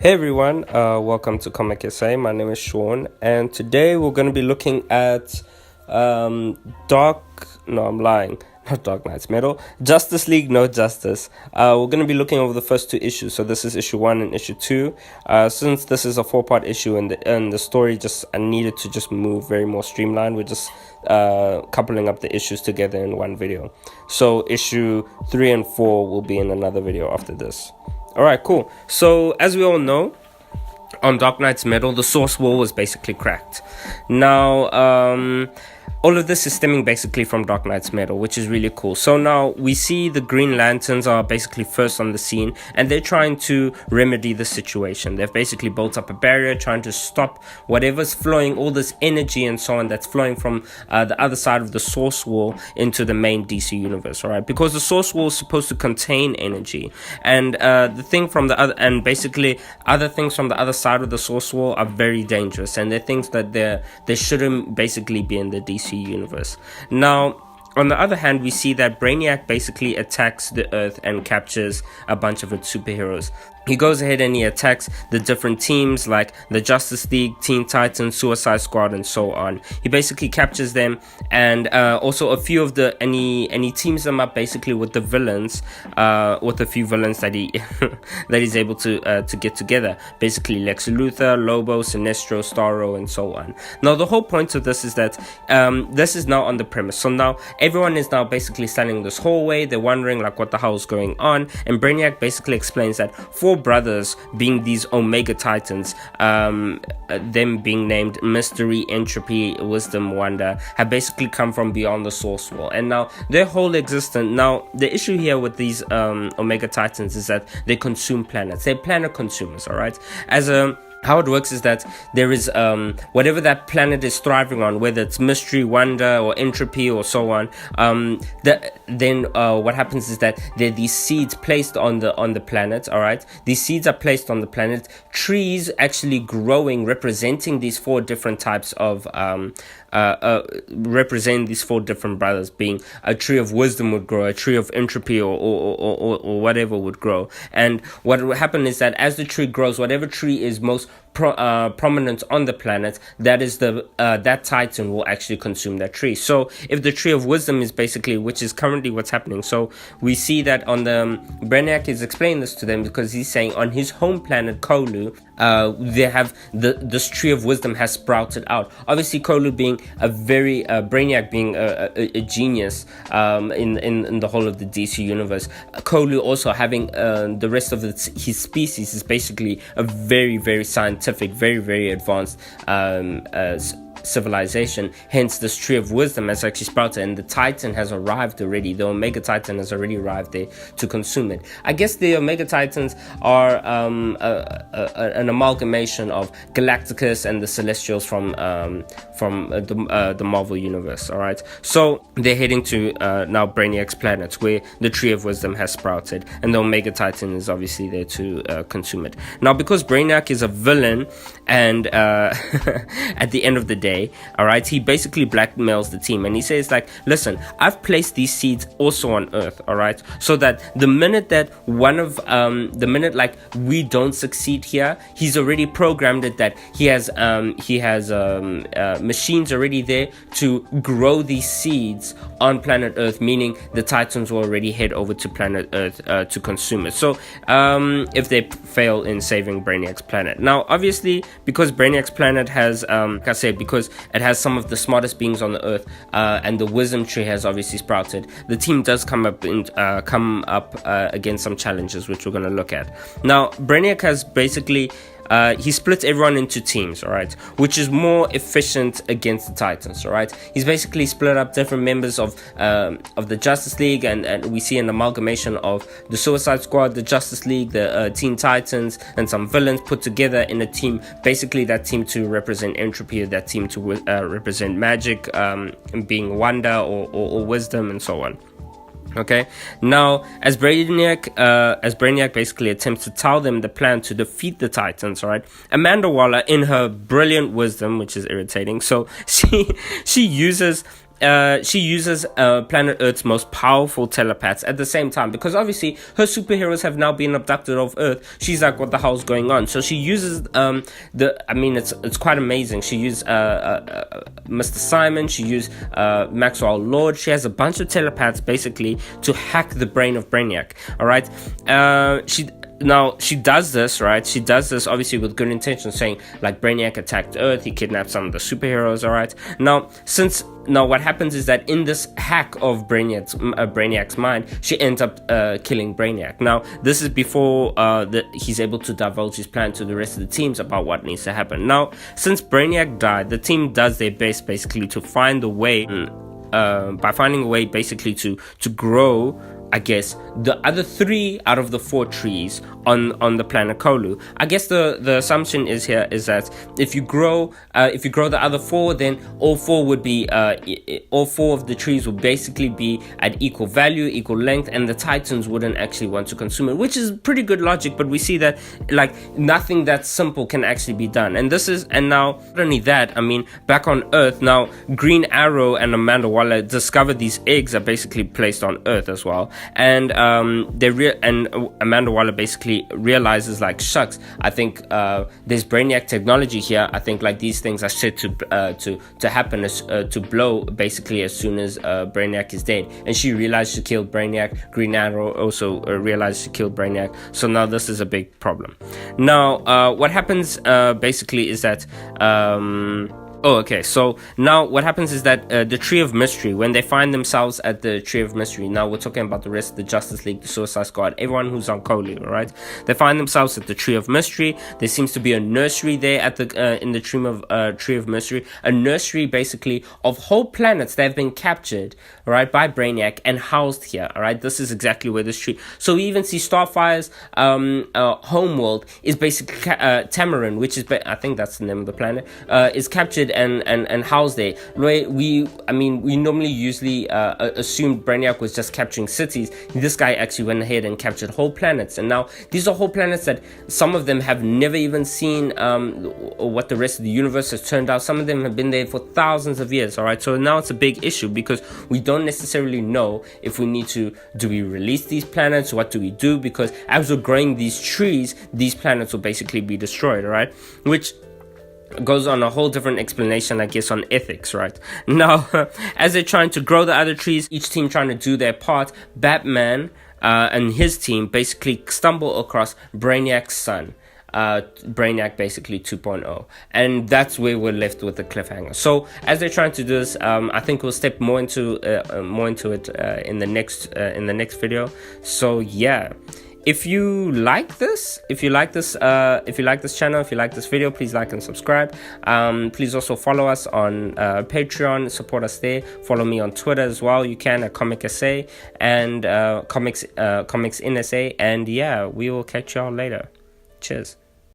Hey everyone, welcome to Comic SA. My name is Sean, and today we're going to be looking at I'm lying, not Dark Knight's Metal, Justice League No Justice. We're going to be looking over the first two issues, so this is issue 1 and issue 2. Since this is a 4-part issue and the story just needed to just move very more streamlined, we're just coupling up the issues together in one video. So issue 3 and 4 will be in another video after this. Alright, cool. So, as we all know, on Dark Knight's Metal, the source wall was basically cracked. Now, all of this is stemming basically from Dark Knight's Metal, which is really cool. So now we see the Green Lanterns are basically first on the scene, and they're trying to remedy the situation. They've basically built up a barrier, trying to stop whatever's flowing, all this energy and so on that's flowing from the other side of the source wall into the main DC universe, all right? Because the source wall is supposed to contain energy, and the thing from the other, and basically other things from the other side of the source wall are very dangerous, and they're things that they shouldn't basically be in the DC universe. Now, on the other hand, we see that Brainiac basically attacks the Earth and captures a bunch of its superheroes. He goes ahead and he attacks the different teams like the Justice League, Teen Titans, Suicide Squad, and so on. He basically captures them, and also a few of and he teams them up basically with the villains, with a few villains that he's able to get together. Basically Lex Luthor, Lobo, Sinestro, Starro, and so on. Now the whole point of this is that this is now on the premise. So now everyone is now basically standing in this hallway. They're wondering like what the hell is going on, and Brainiac basically explains that four brothers, being these Omega Titans, them being named Mystery, Entropy, Wisdom, Wonder, have basically come from beyond the source wall, and now their whole existence. Now the issue here with these Omega Titans is that they consume planets. They're planet consumers, all right? How it works is that there is whatever that planet is thriving on, whether it's Mystery, Wonder, or Entropy, or so on. Then what happens is that there are these seeds placed on the planet. All right, these seeds are placed on the planet. Trees actually growing, representing these four different types of representing these four different brothers. Being a tree of wisdom would grow, a tree of entropy or whatever would grow. And what will happen is that as the tree grows, whatever tree is most prominent on the planet, that is that Titan will actually consume that tree. So if the tree of wisdom is basically, which is currently what's happening, so we see that on the Brainiac is explaining this to them because he's saying on his home planet Kolu, they have this tree of wisdom has sprouted out. Obviously Kolu being a very Brainiac being a genius in the whole of the DC universe, Kolu also having the rest of his species is basically a very, very scientific, very, very advanced civilization. Hence this tree of wisdom has actually sprouted, and the Titan has arrived already. The Omega Titan has already arrived there to consume it. I guess the Omega Titans are an amalgamation of Galacticus and the Celestials from the Marvel universe. All right, so they're heading to now Brainiac's planet where the tree of wisdom has sprouted, and the Omega Titan is obviously there to consume it. Now because Brainiac is a villain, and at the end of the day, all right, he basically blackmails the team, and he says like, listen, I've placed these seeds also on Earth, all right, so that the minute that like we don't succeed here, he's already programmed it that he has machines already there to grow these seeds on planet Earth, meaning the Titans will already head over to planet Earth to consume it. So if they fail in saving Brainiac's planet. Now obviously because Brainiac's planet has like I said, because it has some of the smartest beings on the Earth, and the wisdom tree has obviously sprouted, the team does come up against some challenges which we're going to look at. Now Brainiac has basically he splits everyone into teams, all right, which is more efficient against the Titans, all right. He's basically split up different members of the Justice League, and we see an amalgamation of the Suicide Squad, the Justice League, the Teen Titans, and some villains put together in a team. Basically, that team to represent entropy, that team to represent magic, being wonder or wisdom, and so on. Okay, now as Brainiac basically attempts to tell them the plan to defeat the Titans, all right, Amanda Waller, in her brilliant wisdom, which is irritating, so she uses she uses planet Earth's most powerful telepaths at the same time, because obviously her superheroes have now been abducted off Earth. She's like, what the hell's going on? So she uses it's quite amazing. She used Mr. Simon. She used Maxwell Lord. She has a bunch of telepaths basically to hack the brain of Brainiac. All right. She does this, right? She does this obviously with good intention, saying like Brainiac attacked Earth, he kidnapped some of the superheroes, all right? Now what happens is that in this hack of Brainiac's mind, she ends up killing Brainiac. Now, this is before he's able to divulge his plan to the rest of the teams about what needs to happen. Now, since Brainiac died, the team does their best basically to find a way, basically to grow, I guess, the other 3 out of the 4 trees on the planet Kolu. I guess the assumption is that if you grow the other 4, then all 4 would be all 4 of the trees will basically be at equal value, equal length, and the Titans wouldn't actually want to consume it, which is pretty good logic. But we see that like nothing that simple can actually be done. And now not only that, I mean, back on Earth now, Green Arrow and Amanda Waller discovered these eggs are basically placed on Earth as well. And Amanda Waller basically realizes like, shucks, I think there's Brainiac technology here. I think like these things are set to happen to blow basically as soon as Brainiac is dead. And she realized she killed Brainiac. Green Arrow also realized she killed Brainiac. So now this is a big problem. Now what happens basically is that so now what happens is that the Tree of Mystery, when they find themselves at the Tree of Mystery, now we're talking about the rest of the Justice League, the Suicide Squad, everyone who's on Kolu, right? They find themselves at the Tree of Mystery. There seems to be a nursery there at the in the Tree of Mystery, a nursery basically of whole planets that have been captured, right, by Brainiac and housed here. All right, this is exactly where this tree. So we even see Starfire's homeworld is basically Tamarin, which is I think that's the name of the planet, is captured and housed there. We normally usually assumed Brainiac was just capturing cities. This guy actually went ahead and captured whole planets, and now these are whole planets that some of them have never even seen what the rest of the universe has turned out. Some of them have been there for thousands of years. All right, so now it's a big issue because we don't necessarily know if we need to. Do we release these planets? What do we do? Because as we're growing these trees, these planets will basically be destroyed. All right, which goes on a whole different explanation, I guess, on ethics, right? Now, as they're trying to grow the other trees, each team trying to do their part, Batman and his team basically stumble across Brainiac's son. Brainiac basically 2.0, and that's where we're left with the cliffhanger. So as they're trying to do this, I think we'll step more into it in the next video. So yeah, if you like this channel, if you like this video, please like and subscribe. Please also follow us on Patreon, support us there. Follow me on Twitter as well. You can at Comic SA and Comics in SA. And yeah, we will catch y'all later. Cheers.